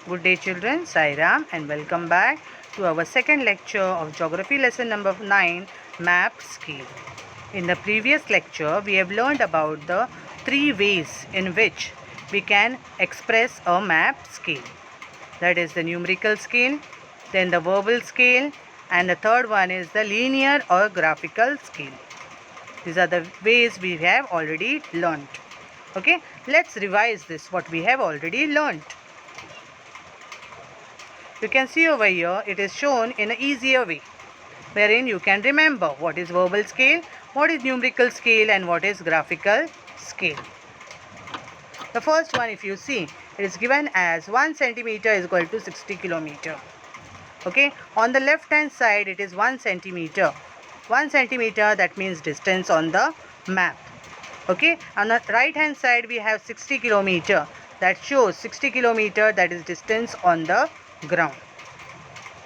Good day children, Sai Ram and welcome back to our second lecture of Geography lesson number 9, Map Scale. In the previous lecture, we have learned about the three ways in which we can express a map scale. That is the numerical scale, then the verbal scale, and the third one is the linear or graphical scale. These are the ways we have already learned. Okay, let's revise this what we have already learned. You can see over here it is shown in an easier way, wherein you can remember what is verbal scale, what is numerical scale and what is graphical scale. The first one, if you see, it is given as 1 centimeter is equal to 60 kilometer. Okay, on the left hand side it is 1 centimeter. 1 centimeter, that means distance on the map. Okay, on the right hand side we have 60 kilometer, that shows 60 kilometer, that is distance on the ground.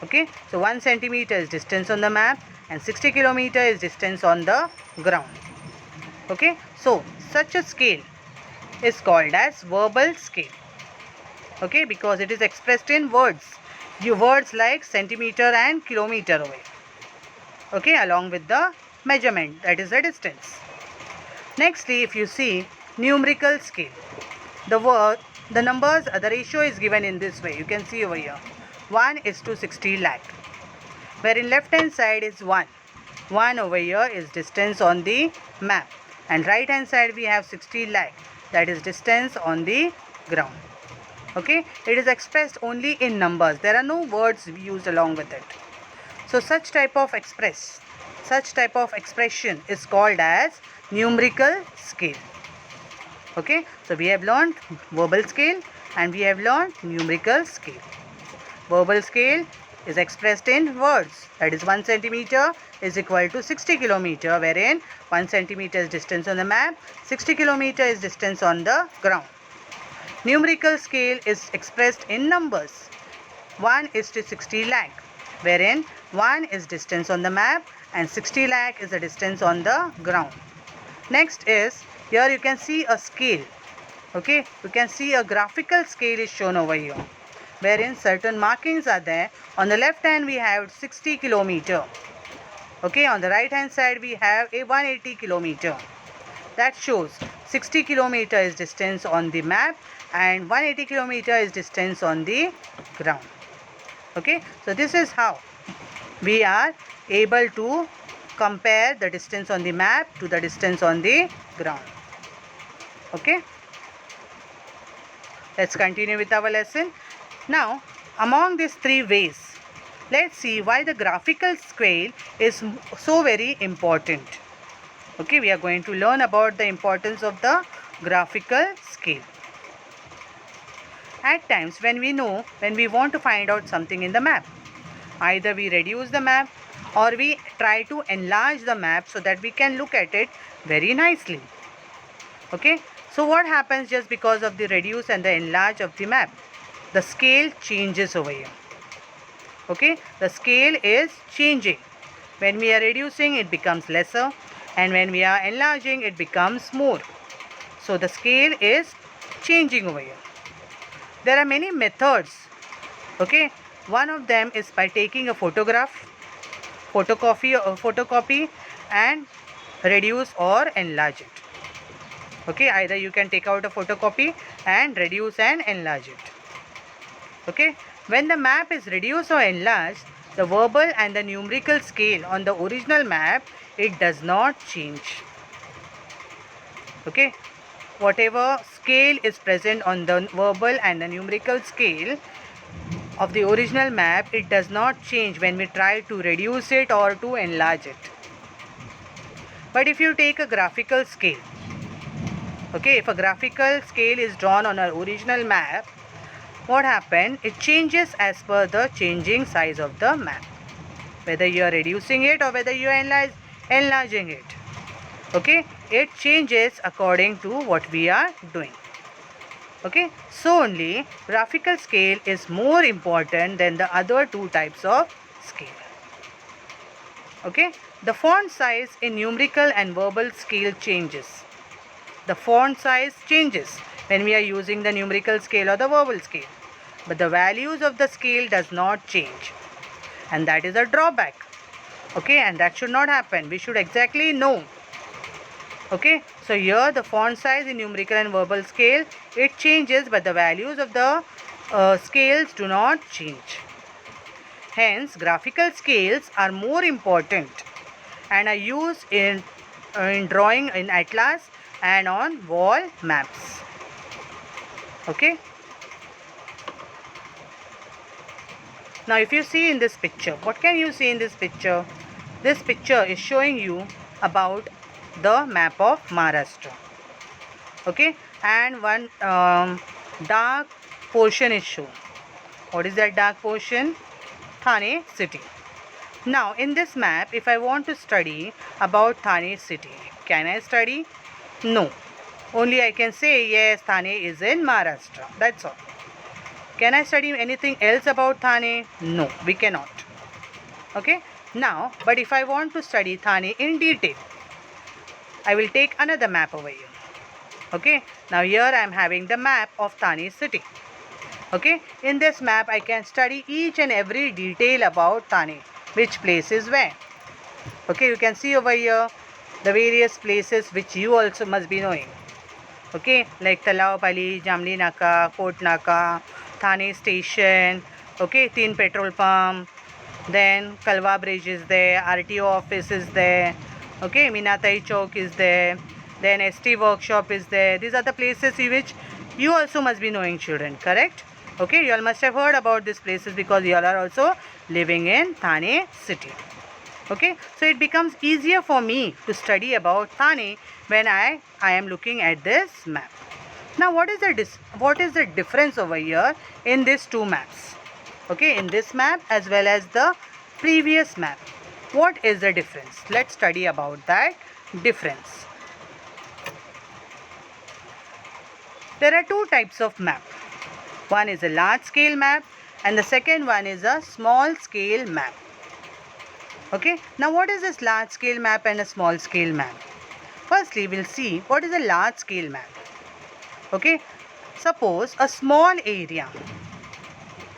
Okay, so 1 centimeter is distance on the map and 60 kilometer is distance on the ground. Okay, so such a scale is called as verbal scale. Okay, because it is expressed in words. Words like centimeter and kilometer away. Okay, along with the measurement, that is the distance. Nextly, if you see numerical scale, the numbers, the ratio is given in this way. You can see over here 1 is to 60 lakh, where in left hand side is 1. 1 over here is distance on the map, and right hand side we have 60 lakh, that is distance on the ground. Okay, it is expressed only in numbers. There are no words used along with it. So such type of expression is called as numerical scale. Okay, so we have learned verbal scale and we have learned numerical scale. Verbal scale is expressed in words, that is 1 centimeter is equal to 60 kilometer, wherein 1 centimeter is distance on the map, 60 kilometer is distance on the ground. Numerical scale is expressed in numbers. 1 is to 60 lakh, wherein 1 is distance on the map and 60 lakh is the distance on the ground. Next is, here you can see a scale. Okay, you can see a graphical scale is shown over here, wherein certain markings are there. On the left hand we have 60 kilometer. Okay, on the right hand side we have a 180 kilometer. That shows 60 kilometer is distance on the map and 180 kilometer is distance on the ground. Okay, so this is how we are able to compare the distance on the map to the distance on the ground. Okay, let's continue with our lesson. Now, among these three ways, let's see why the graphical scale is so very important. Okay, we are going to learn about the importance of the graphical scale. At times when we want to find out something in the map, either we reduce the map or we try to enlarge the map so that we can look at it very nicely. Okay, so what happens just because of the reduce and the enlarge of the map? The scale changes over here. Okay, the scale is changing. When we are reducing, it becomes lesser, and when we are enlarging, it becomes more. So the scale is changing over here. There are many methods. Okay, one of them is by taking a photograph, photocopy and reduce or enlarge it. Okay, either you can take out a photocopy and reduce and enlarge it. Okay, when the map is reduced or enlarged, the verbal and the numerical scale on the original map, it does not change. Okay, whatever scale is present on the verbal and the numerical scale of the original map, it does not change when we try to reduce it or to enlarge it. But if you take a graphical scale, okay, if a graphical scale is drawn on our original map, what happens? It changes as per the changing size of the map, whether you are reducing it or whether you are enlarging it. Okay, it changes according to what we are doing. Okay, so only graphical scale is more important than the other two types of scale. Okay, the font size in numerical and verbal scale changes. The font size changes when we are using the numerical scale or the verbal scale. but the values of the scale does not change, and that is a drawback. Okay, and that should not happen. We should exactly know. Okay, so here the font size in numerical and verbal scale, it changes, but the values of the scales do not change. Hence, graphical scales are more important and are used in drawing in atlas and on wall maps. Okay. Now, if you see in this picture, what can you see in this picture? This picture is showing you about the map of Maharashtra. Okay, and one dark portion is shown. What is that dark portion? Thane city. Now, in this map, if I want to study about Thane city, can I study? No. Only I can say, yes, Thane is in Maharashtra. That's all. Can I study anything else about Thane? No, we cannot. Okay. Now, but if I want to study Thane in detail, I will take another map over here. Okay. Now, here I am having the map of Thane city. Okay. In this map, I can study each and every detail about Thane. Which place is where. Okay. You can see over here the various places which you also must be knowing. Okay. Like Talawpali, Jamli Naka, Kot Naka, Thane station. Okay. Teen petrol pump. Then Kalwa bridge is there. RTO office is there. Okay. Minatai Chowk is there. Then ST workshop is there. These are the places in which you also must be knowing, children. Correct? Okay. You all must have heard about these places because you all are also living in Thane city. Okay. So it becomes easier for me to study about Thane when I am looking at this map. Now, what is the difference over here in these two maps? Okay, in this map as well as the previous map. What is the difference? Let's study about that difference. There are two types of map. One is a large scale map and the second one is a small scale map. Okay, now what is this large scale map and a small scale map? Firstly, we'll see what is a large scale map. Okay, suppose a small area.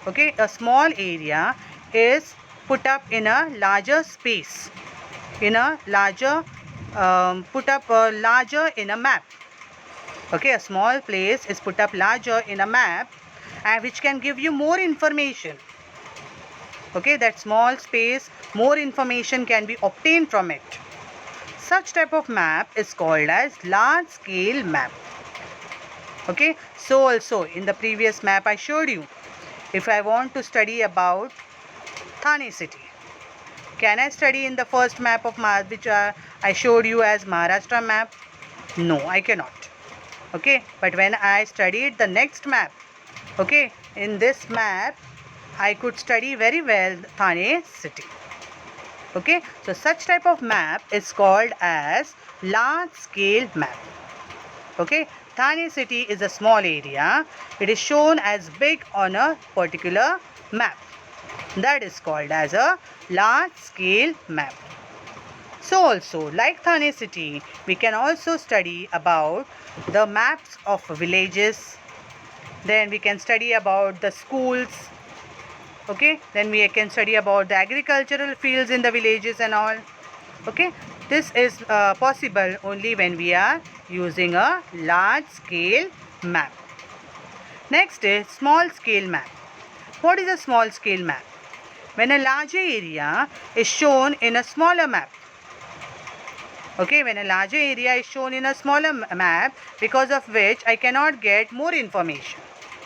Okay, a small area is put up in a larger space, in a larger, larger in a map. Okay, a small place is put up larger in a map and which can give you more information. Okay, that small space, more information can be obtained from it. Such type of map is called as large scale map. Okay, so also in the previous map I showed you, if I want to study about Thane city, can I study in the first map of which I showed you as Maharashtra map? No, I cannot. Okay, but when I studied the next map, okay, in this map I could study very well Thane city. Okay, so such type of map is called as large scale map. Okay, Thane city is a small area. It is shown as big on a particular map. That is called as a large scale map. So also, like Thane city, we can also study about the maps of villages. Then we can study about the schools. Okay, then we can study about the agricultural fields in the villages and all. Okay, this is possible only when we are using a large scale map. Next is small scale map. What is a small scale map? When a larger area is shown in a smaller map. Okay, when a larger area is shown in a smaller map, because of which I cannot get more information.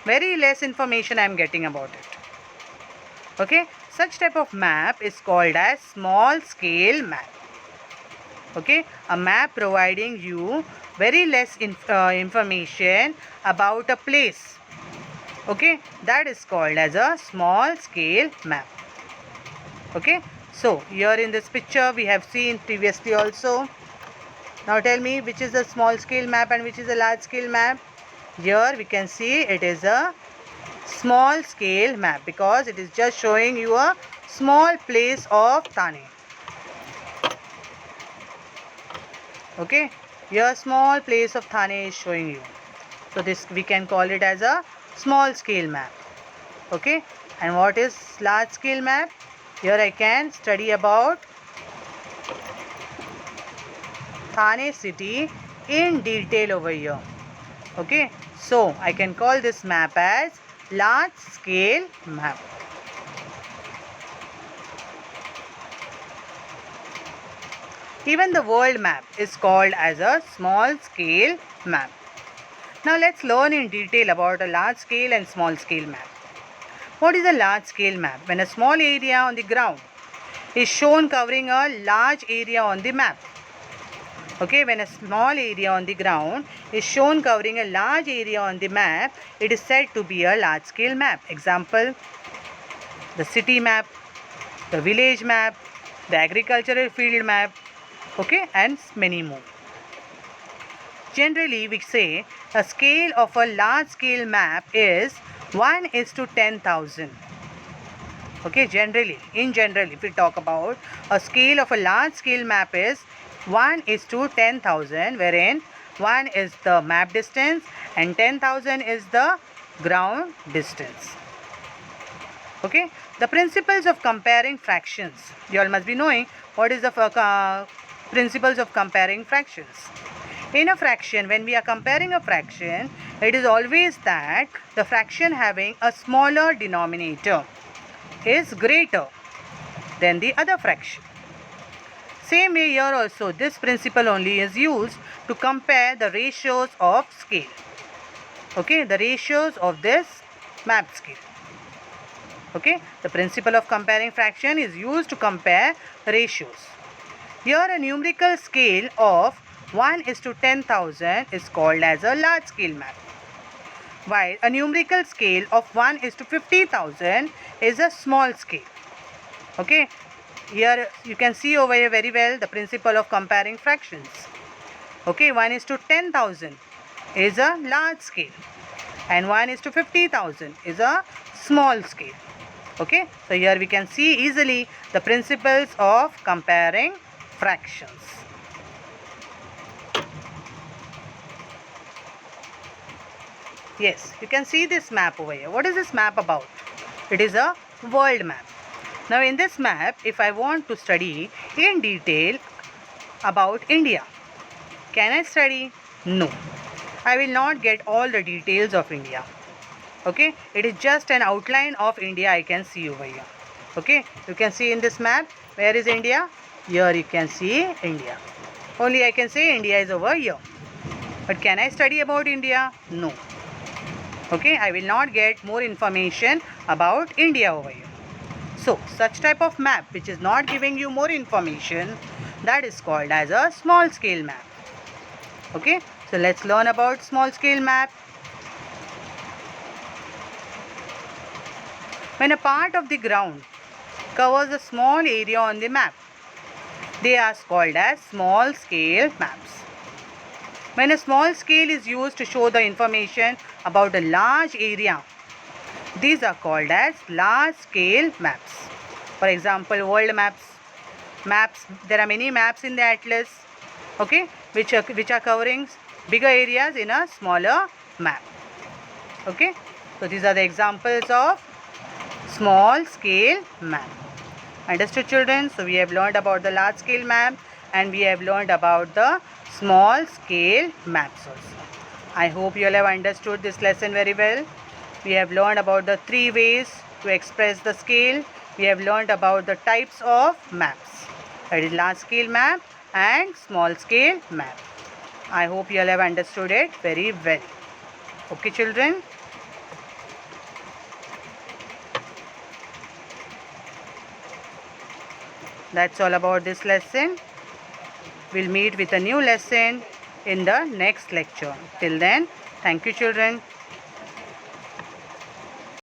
Very less information I am getting about it. Okay, such type of map is called as small scale map. Okay, a map providing you very less information about a place. Okay, that is called as a small scale map. Okay, so here in this picture we have seen previously also. Now tell me which is a small scale map and which is a large scale map. Here we can see it is a small scale map because it is just showing you a small place of Thane. Okay, here small place of Thane is showing you. So this we can call it as a small scale map. Okay, and what is large scale map? Here I can study about Thane city in detail over here. Okay, so I can call this map as large scale map. Even the world map is called as a small scale map. Now let's learn in detail about a large scale and small scale map. What is a large scale map? When a small area on the ground is shown covering a large area on the map. Okay, when a small area on the ground is shown covering a large area on the map, it is said to be a large scale map. Example, the city map, the village map, the agricultural field map, okay, and many more. Generally, we say a scale of a large scale map is 1:10,000. Okay, generally, in general, if we talk about a scale of a large scale map is 1:10,000, wherein 1 is the map distance and 10,000 is the ground distance. Okay, the principles of comparing fractions. You all must be knowing what is the principles of comparing fractions. In a fraction, when we are comparing a fraction, it is always that the fraction having a smaller denominator is greater than the other fraction. Same way here also, this principle only is used to compare the ratios of scale. Okay, the ratios of this map scale. Okay, the principle of comparing fraction is used to compare ratios. Here a numerical scale of 1:10,000 is called as a large scale map, while a numerical scale of 1:50,000 is a small scale. Okay, here you can see over here very well the principle of comparing fractions. Okay, 1:10,000 is a large scale and 1:50,000 is a small scale. Okay, so here we can see easily the principles of comparing fractions. Yes, you can see this map over here. What is this map about? It is a world map. Now in this map, if I want to study in detail about India, can I study? No. I will not get all the details of India. Okay, it is just an outline of India I can see over here. Okay, you can see in this map, where is India? Here you can see India. Only I can say India is over here. But can I study about India? No. Okay, I will not get more information about India over here. So, such type of map which is not giving you more information, that is called as a small scale map. Okay, so let's learn about small scale map. When a part of the ground covers a small area on the map, they are called as small scale maps. When a small scale is used to show the information about a large area, these are called as large scale maps. For example, world maps. There are many maps in the atlas, okay, which are covering bigger areas in a smaller map. Okay, so these are the examples of small scale map. Understood, children? So we have learned about the large scale map and we have learned about the small scale maps also. I hope you all have understood this lesson very well. We have learned about the 3 ways to express the scale. We have learned about the types of maps. That is large scale map and small scale map. I hope you all have understood it very well. Okay, children? That's all about this lesson. We'll meet with a new lesson in the next lecture. Till then, thank you, children.